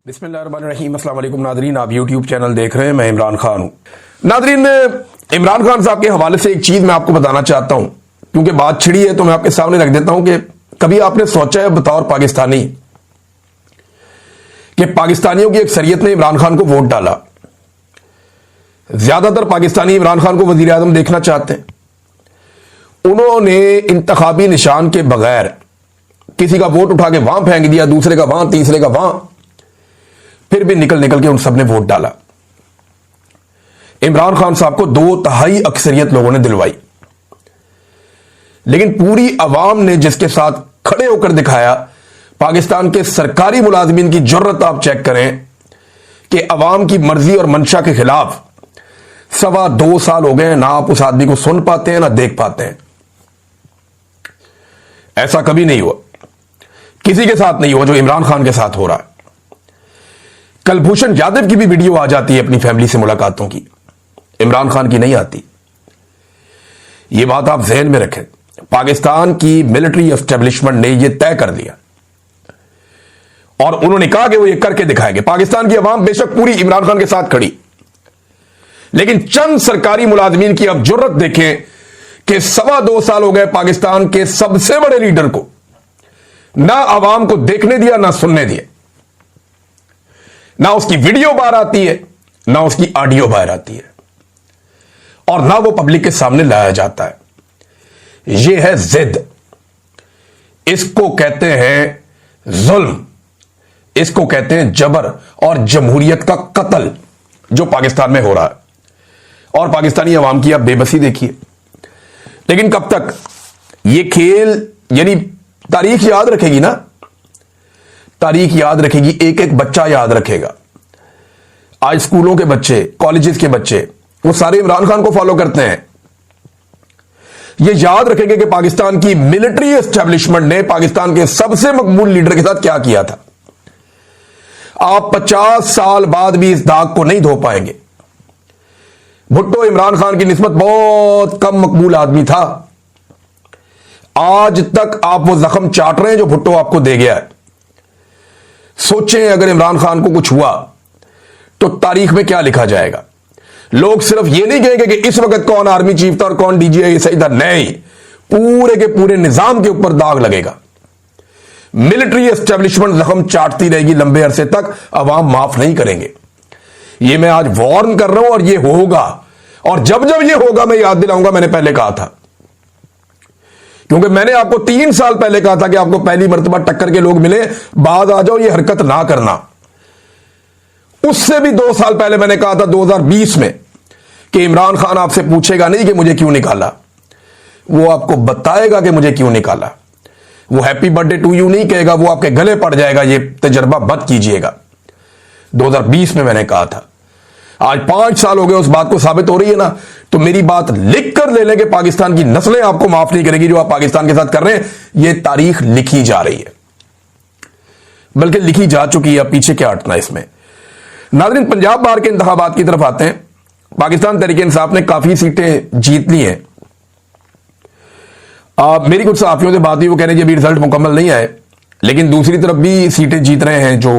बिस्मिल्लाहिर्रहमानिर्रहीम। अस्सलाम वालेकुम नादरीन, आप यूट्यूब चैनल देख रहे हैं, मैं इमरान खान हूं। नादरीन, इमरान खान साहब के हवाले से एक चीज मैं आपको बताना चाहता हूं, क्योंकि बात छिड़ी है तो मैं आपके सामने रख देता हूं कि कभी आपने सोचा है बतौर पाकिस्तानी कि पाकिस्तानियों की अक्सरियत ने इमरान खान को वोट डाला। ज्यादातर पाकिस्तानी इमरान खान को वजीर आजम देखना चाहते हैं। उन्होंने इंतखाबी निशान के बगैर किसी का वोट उठा के वहां फेंक दिया, दूसरे का वहां, तीसरे का वहां, फिर भी निकल निकल के उन सब ने वोट डाला। इमरान खान साहब को 2/3 अक्सरियत लोगों ने दिलवाई, लेकिन पूरी अवाम ने जिसके साथ खड़े होकर दिखाया, पाकिस्तान के सरकारी मुलाजिमीन की जुर्रत आप चेक करें कि अवाम की मर्जी और मंशा के खिलाफ 2.25 साल हो गए, ना आप उस आदमी को सुन पाते हैं ना देख पाते हैं। ऐसा कभी नहीं हुआ, किसी के साथ नहीं हुआ जो इमरान खान के साथ हो रहा है। कलभूषण यादव की भी वीडियो आ जाती है अपनी फैमिली से मुलाकातों की, इमरान खान की नहीं आती। यह बात आप जहन में रखें। पाकिस्तान की मिलिट्री एस्टेब्लिशमेंट ने यह तय कर दिया और उन्होंने कहा कि वो ये करके दिखाएंगे। पाकिस्तान की अवाम बेशक पूरी इमरान खान के साथ खड़ी, लेकिन चंद सरकारी मुलाजमीन की अब जुर्रत देखें कि 2.25 साल हो गए पाकिस्तान के सबसे बड़े लीडर को ना अवाम को देखने दिया, ना सुनने दिया। ना उसकी वीडियो बाहर आती है, ना उसकी ऑडियो बाहर आती है, और ना वो पब्लिक के सामने लाया जाता है। यह है जिद, इसको कहते हैं जुल्म, इसको कहते हैं जबर और जमहूरियत का कत्ल जो पाकिस्तान में हो रहा है। और पाकिस्तानी अवाम की आप बेबसी देखिए। लेकिन कब तक ये खेल, यानी तारीख याद रखेगी ना, तारीख याद रखेगी, एक एक बच्चा याद रखेगा। आज स्कूलों के बच्चे, कॉलेजेस के बच्चे, वो सारे इमरान खान को फॉलो करते हैं। ये याद रखेंगे कि पाकिस्तान की मिलिट्री एस्टेब्लिशमेंट ने पाकिस्तान के सबसे मकबूल लीडर के साथ क्या किया था। आप 50 साल बाद भी इस दाग को नहीं धो पाएंगे। भुट्टो इमरान खान की निस्बत बहुत कम मकबूल आदमी था। आज तक आप वो जख्म चाट रहे हैं जो भुट्टो आपको दे गया है। सोचें अगर इमरान खान को कुछ हुआ तो तारीख में क्या लिखा जाएगा। लोग सिर्फ ये नहीं कहेंगे कि इस वक्त कौन आर्मी चीफ था और कौन डीजीआई सही था, नहीं, पूरे के पूरे निजाम के ऊपर दाग लगेगा। मिलिट्री एस्टेब्लिशमेंट जख्म चाटती रहेगी लंबे अरसे तक, अवाम माफ नहीं करेंगे। ये मैं आज वार्न कर रहा हूं और ये होगा। और जब जब ये होगा मैं याद दिलाऊंगा, मैंने पहले कहा था, क्योंकि मैंने आपको 3 साल पहले कहा था कि आपको पहली मर्तबा टक्कर के लोग मिले, बाद आ जाओ, ये हरकत ना करना। उससे भी 2 साल पहले मैंने कहा था 2020 में कि इमरान खान आपसे पूछेगा नहीं कि मुझे क्यों निकाला, वो आपको बताएगा कि मुझे क्यों निकाला। वो हैप्पी बर्थडे टू यू नहीं कहेगा, वो आपके गले पड़ जाएगा। ये तजर्बा मत कीजिएगा। 2020 में मैंने कहा था। आज 5 साल हो गए, उस बात को साबित हो रही है ना। तो मेरी बात लिख कर ले लेंगे, पाकिस्तान की नस्लें आपको माफ नहीं करेगी जो आप पाकिस्तान के साथ कर रहे हैं। यह तारीख लिखी जा रही है, बल्कि लिखी जा चुकी है। पीछे क्या हटना इसमें। नाज़रीन, पंजाब बार के इंतखाबात की तरफ आते हैं। पाकिस्तान तहरीक इंसाफ ने काफी सीटें जीत ली हैं। मेरी कुछ सहाफियों से बात हुई, वो कह रहे हैं कि अभी रिजल्ट मुकम्मल नहीं आए, लेकिन दूसरी तरफ भी सीटें जीत रहे हैं जो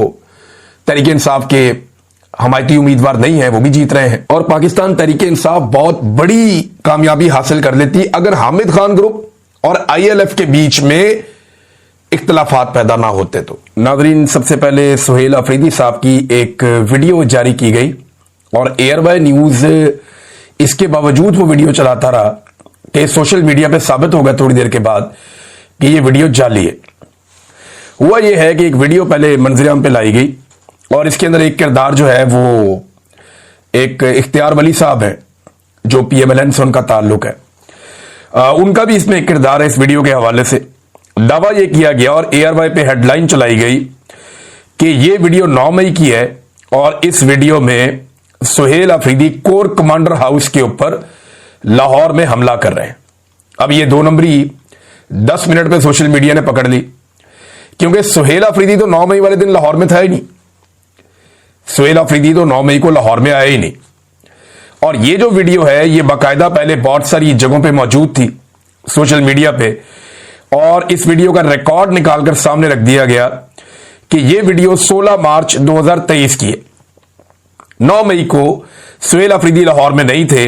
तहरीक इंसाफ के हमायती उम्मीदवार नहीं है, वो भी जीत रहे हैं। और पाकिस्तान तहरीक इंसाफ बहुत बड़ी कामयाबी हासिल कर लेती अगर हामिद खान ग्रुप और ILF के बीच में इख्तलाफात पैदा ना होते तो। नाज़रीन, सबसे पहले सुहेल अफरीदी साहब की एक वीडियो जारी की गई और एयरवाई न्यूज इसके बावजूद वो वीडियो चलाता रहा कि सोशल मीडिया पे साबित हो गया थोड़ी देर के बाद कि ये वीडियो जाली है। हुआ ये है कि एक वीडियो पहले मंजर-ए-आम पे लाई गई और इसके अंदर एक किरदार जो है वो एक इख्तियार वली साहब है जो PMLN से उनका ताल्लुक है। उनका भी इसमें एक किरदार है। इस वीडियो के हवाले से दावा यह किया गया और ARY पे हेडलाइन चलाई गई कि यह वीडियो 9 मई की है और इस वीडियो में Suhail Afridi corps commander house के ऊपर लाहौर में हमला कर रहे हैं। अब ये 2 नंबरी 10 मिनट पे सोशल मीडिया ने पकड़ ली, क्योंकि सुहेल अफरीदी तो 9 मई वाले दिन लाहौर में था ही नहीं। सुहेल अफरीदी तो 9 मई को लाहौर में आया ही नहीं। और ये जो वीडियो है ये बाकायदा पहले बहुत सारी जगहों पे मौजूद थी सोशल मीडिया पे, और इस वीडियो का रिकॉर्ड निकालकर सामने रख दिया गया कि यह वीडियो 16 मार्च 2023 की है। 9 मई को सुहेल अफरीदी लाहौर में नहीं थे।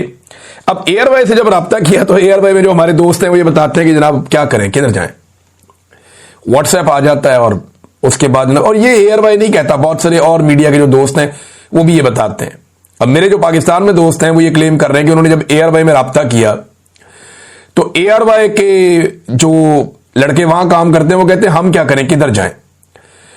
अब एयरवाई से जब रब्ता किया तो एयरवाई में जो हमारे दोस्त हैं वो ये बताते हैं कि जनाब क्या करें, किधर जाएं। व्हाट्सएप आ जाता है और उसके बाद और ये एयरवाई नहीं कहता, बहुत सारे और मीडिया के जो दोस्त हैं वो भी ये बताते हैं। अब मेरे जो पाकिस्तान में दोस्त हैं वो ये क्लेम कर रहे हैं कि उन्होंने जब एयरवाई में रब्ता किया तो एयरवाई के जो लड़के वहां काम करते हैं वो कहते हैं हम क्या करें, किधर जाएं।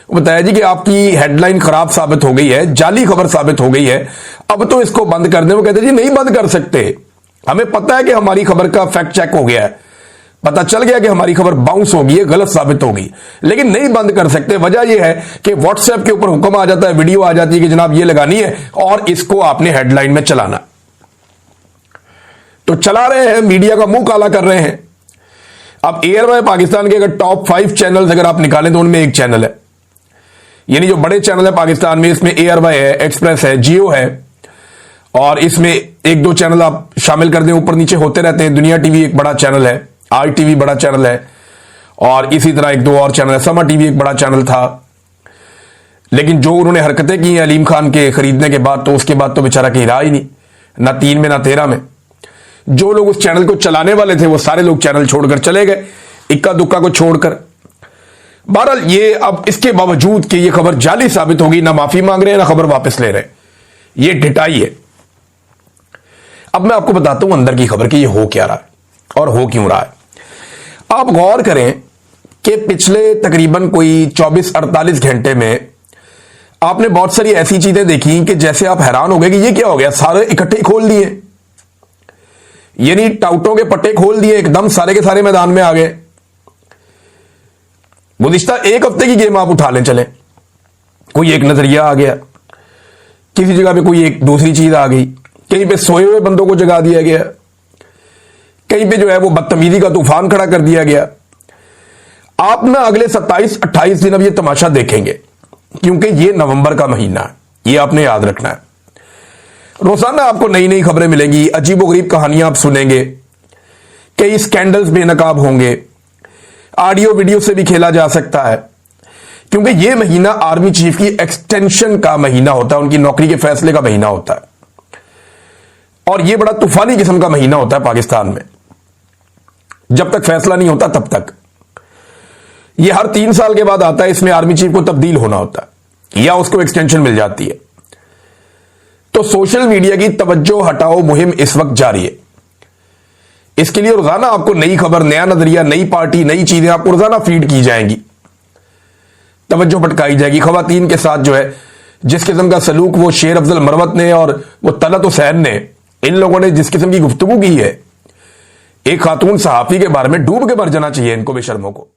वो बताया जी कि आपकी हेडलाइन खराब साबित हो गई है, जाली खबर साबित हो गई है, अब तो इसको बंद कर दें। वो कहते हैं जी नहीं बंद कर सकते, हमें पता है कि हमारी खबर का फैक्ट चेक हो गया है, पता चल गया कि हमारी खबर बाउंस होगी है, गलत साबित होगी, लेकिन नहीं बंद कर सकते। वजह यह है कि व्हाट्सएप के ऊपर हुक्म आ जाता है, वीडियो आ जाती है कि जनाब ये लगानी है और इसको आपने हेडलाइन में चलाना। तो चला रहे हैं, मीडिया का मुंह काला कर रहे हैं। अब एयरवाई पाकिस्तान के अगर टॉप 5 चैनल्स अगर आप निकालें तो उनमें एक चैनल है, यानी जो बड़े चैनल है पाकिस्तान में, इसमें एयरवाई है, एक्सप्रेस है, जियो है, और इसमें 1-2 चैनल आप शामिल कर दें, ऊपर नीचे होते रहते हैं। दुनिया टीवी एक बड़ा चैनल है, ITV बड़ा चैनल है, और इसी तरह 1-2 और चैनल है। समा टीवी एक बड़ा चैनल था, लेकिन जो उन्होंने हरकतें की हैं अलीम खान के खरीदने के बाद, तो उसके बाद तो बेचारा कहीं रहा ही नहीं, ना 3 में ना 13 में। जो लोग उस चैनल को चलाने वाले थे वो सारे लोग चैनल छोड़कर चले गए, इक्का दुक्का को छोड़कर। बहरहाल ये अब इसके बावजूद कि ये खबर जाली साबित होगी, ना माफी मांग रहे हैं ना खबर वापस ले रहे हैं, ये ढिठाई है। अब मैं आपको बताता हूं अंदर की खबर कि ये हो क्या रहा है और हो क्यों रहा है। आप गौर करें कि पिछले तकरीबन कोई 24-48 घंटे में आपने बहुत सारी ऐसी चीजें देखी कि जैसे आप हैरान हो गए कि ये क्या हो गया, सारे इकट्ठे खोल दिए, यानी टाउटों के पट्टे खोल दिए, एकदम सारे के सारे मैदान में आ गए। गुज़िश्ता 1 हफ्ते की गेम आप उठा लें चले, कोई एक नजरिया आ गया, किसी जगह पे कोई एक दूसरी चीज आ गई, कहीं पे सोए हुए बंदों को जगा दिया गया, कहीं पे जो है वो बदतमीजी का तूफान खड़ा कर दिया गया। आप ना अगले 27-28 दिन अब ये तमाशा देखेंगे, क्योंकि ये नवंबर का महीना है, ये आपने याद रखना है। रोजाना आपको नई नई खबरें मिलेंगी, अजीबोगरीब कहानियां आप सुनेंगे, कई स्कैंडल्स बेनकाब होंगे, ऑडियो वीडियो से भी खेला जा सकता है, क्योंकि यह महीना आर्मी चीफ की एक्सटेंशन का महीना होता है, उनकी नौकरी के फैसले का महीना होता है, और यह बड़ा तूफानी किस्म का महीना होता है पाकिस्तान में। जब तक फैसला नहीं होता तब तक यह हर 3 साल के बाद आता है, इसमें आर्मी चीफ को तब्दील होना होता है या उसको एक्सटेंशन मिल जाती है। तो सोशल मीडिया की तवज्जो हटाओ मुहिम इस वक्त जारी है। इसके लिए रोजाना आपको नई खबर, नया नजरिया, नई पार्टी, नई चीजें आपको रोजाना फीड की जाएंगी, तवज्जो भटकाई जाएगी। खवातीन के साथ जो है जिस किस्म का सलूक वो शेर अफजल मरवत ने और वो तलत हुसैन ने, इन लोगों ने जिस किस्म की गुफ्तगू की है, एक खातून सहाफी के बारे में डूब के मर जाना चाहिए इनको बेशर्मों को।